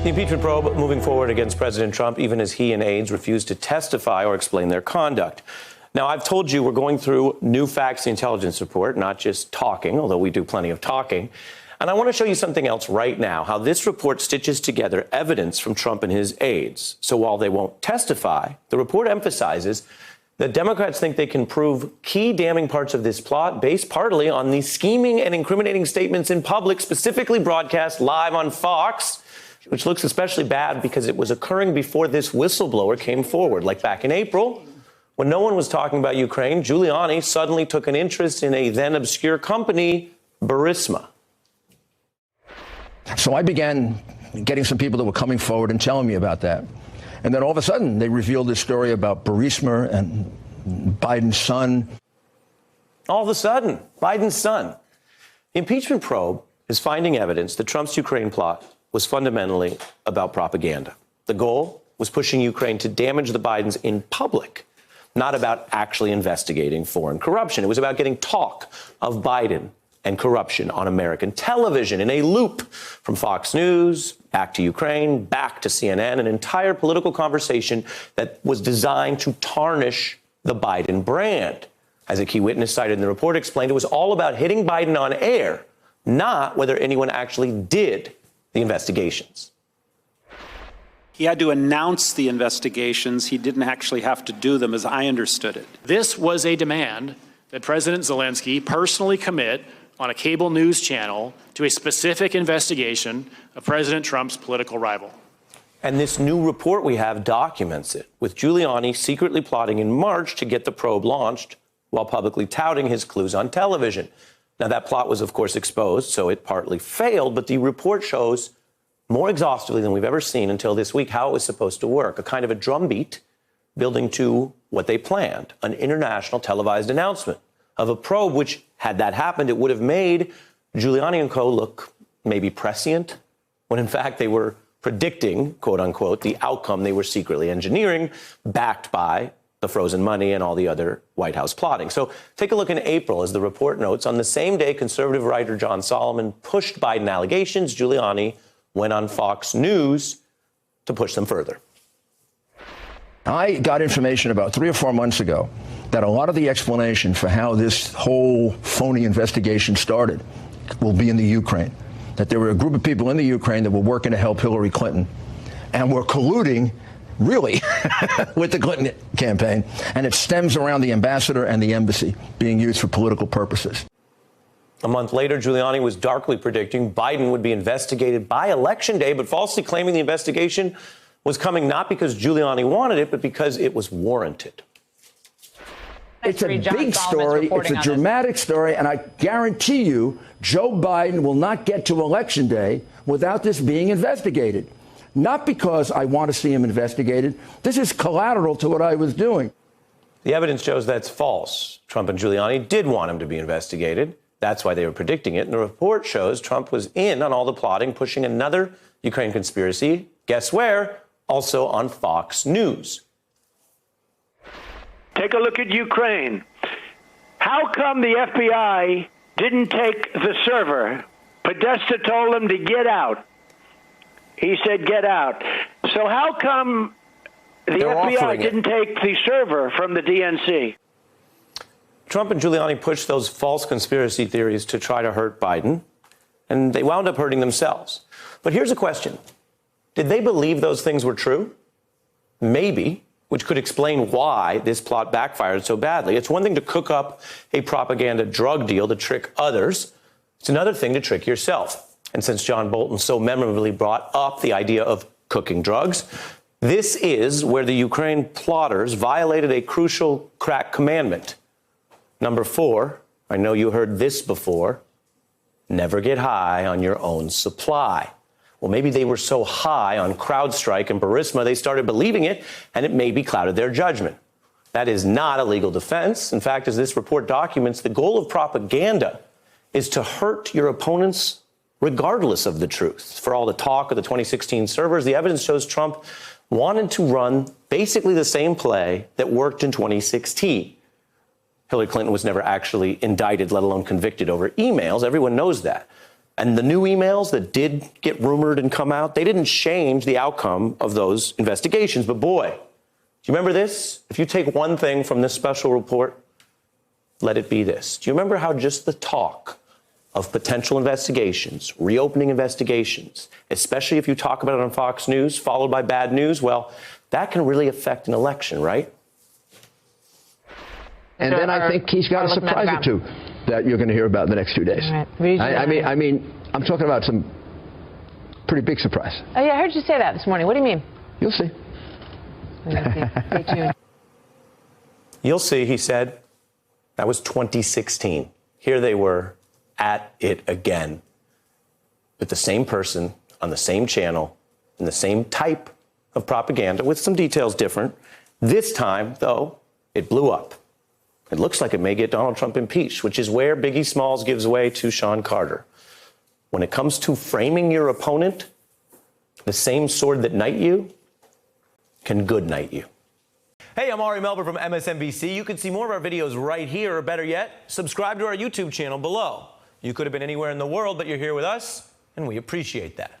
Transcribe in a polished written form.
The impeachment probe moving forward against President Trump, even as he and aides refuse to testify or explain their conduct. Now, I've told you we're going through new facts, the intelligence report, not just talking, although we do plenty of talking. And I want to show you something else right now, how this report stitches together evidence from Trump and his aides. So while they won't testify, the report emphasizes that Democrats think they can prove key damning parts of this plot based partly on the scheming and incriminating statements in public, specifically broadcast live on Fox, which looks especially bad because it was occurring before this whistleblower came forward. Like back in April, when no one was talking about Ukraine, Giuliani suddenly took an interest in a then obscure company, Burisma. So I began getting some people that were coming forward and telling me about that. And then all of a sudden, they revealed this story about Burisma and Biden's son. All of a sudden, Biden's son. The impeachment probe is finding evidence that Trump's Ukraine plot was fundamentally about propaganda. The goal was pushing Ukraine to damage the Bidens in public, not about actually investigating foreign corruption. It was about getting talk of Biden and corruption on American television in a loop from Fox News, back to Ukraine, back to CNN, an entire political conversation that was designed to tarnish the Biden brand. As a key witness cited in the report explained, it was all about hitting Biden on air, not whether anyone actually did the investigations. He had to announce the investigations. He didn't actually have to do them, as I understood it. This was a demand that President Zelensky personally commit on a cable news channel to a specific investigation of President Trump's political rival. And this new report we have documents it, with Giuliani secretly plotting in March to get the probe launched while publicly touting his clues on television. Now, that plot was, of course, exposed, so it partly failed, but the report shows more exhaustively than we've ever seen until this week how it was supposed to work, a kind of a drumbeat building to what they planned, an international televised announcement of a probe, which, had that happened, it would have made Giuliani and co. look maybe prescient, when in fact they were predicting, quote unquote, the outcome they were secretly engineering, backed by the frozen money and all the other White House plotting. So take a look in April, as the report notes. On the same day, conservative writer John Solomon pushed Biden allegations, Giuliani went on Fox News to push them further. I got information about 3 or 4 months ago that a lot of the explanation for how this whole phony investigation started will be in the Ukraine. That there were a group of people in the Ukraine that were working to help Hillary Clinton and were colluding, really, with the Clinton campaign. And it stems around the ambassador and the embassy being used for political purposes. A month later, Giuliani was darkly predicting Biden would be investigated by Election Day, but falsely claiming the investigation was coming not because Giuliani wanted it, but because it was warranted. It's a big story. It's a dramatic story. And I guarantee you, Joe Biden will not get to Election Day without this being investigated. Not because I want to see him investigated. This is collateral to what I was doing. The evidence shows that's false. Trump and Giuliani did want him to be investigated. That's why they were predicting it. And the report shows Trump was in on all the plotting, pushing another Ukraine conspiracy. Guess where? Also on Fox News. Take a look at Ukraine. How come the FBI didn't take the server? Podesta told him to get out. He said, get out. So how come the FBI didn't take the server from the DNC? Trump and Giuliani pushed those false conspiracy theories to try to hurt Biden, and they wound up hurting themselves. But here's a question. Did they believe those things were true? Maybe, which could explain why this plot backfired so badly. It's one thing to cook up a propaganda drug deal to trick others. It's another thing to trick yourself. And since John Bolton so memorably brought up the idea of cooking drugs, this is where the Ukraine plotters violated a crucial crack commandment. Number 4, I know you heard this before, never get high on your own supply. Well, maybe they were so high on CrowdStrike and Burisma, they started believing it, and it maybe clouded their judgment. That is not a legal defense. In fact, as this report documents, the goal of propaganda is to hurt your opponents regardless of the truth. For all the talk of the 2016 servers, the evidence shows Trump wanted to run basically the same play that worked in 2016. Hillary Clinton was never actually indicted, let alone convicted over emails. Everyone knows that. And the new emails that did get rumored and come out, they didn't change the outcome of those investigations. But boy, do you remember this? If you take one thing from this special report, let it be this. Do you remember how just the talk of potential investigations, reopening investigations, especially if you talk about it on Fox News, followed by bad news, well, that can really affect an election, right? And then I think he's got a surprise or two that you're going to hear about in the next 2 days. Right. I mean, I'm talking about some pretty big surprise. Oh, yeah, I heard you say that this morning. What do you mean? You'll see. Stay tuned. You'll see, he said. That was 2016. Here they were at it again with the same person on the same channel and the same type of propaganda with some details different. This time, though, it blew up. It looks like it may get Donald Trump impeached, which is where Biggie Smalls gives way to Sean Carter. When it comes to framing your opponent, the same sword that knight you can good knight you. Hey, I'm Ari Melber from MSNBC. You can see more of our videos right here, or better yet, subscribe to our YouTube channel below. You could have been anywhere in the world, but you're here with us, and we appreciate that.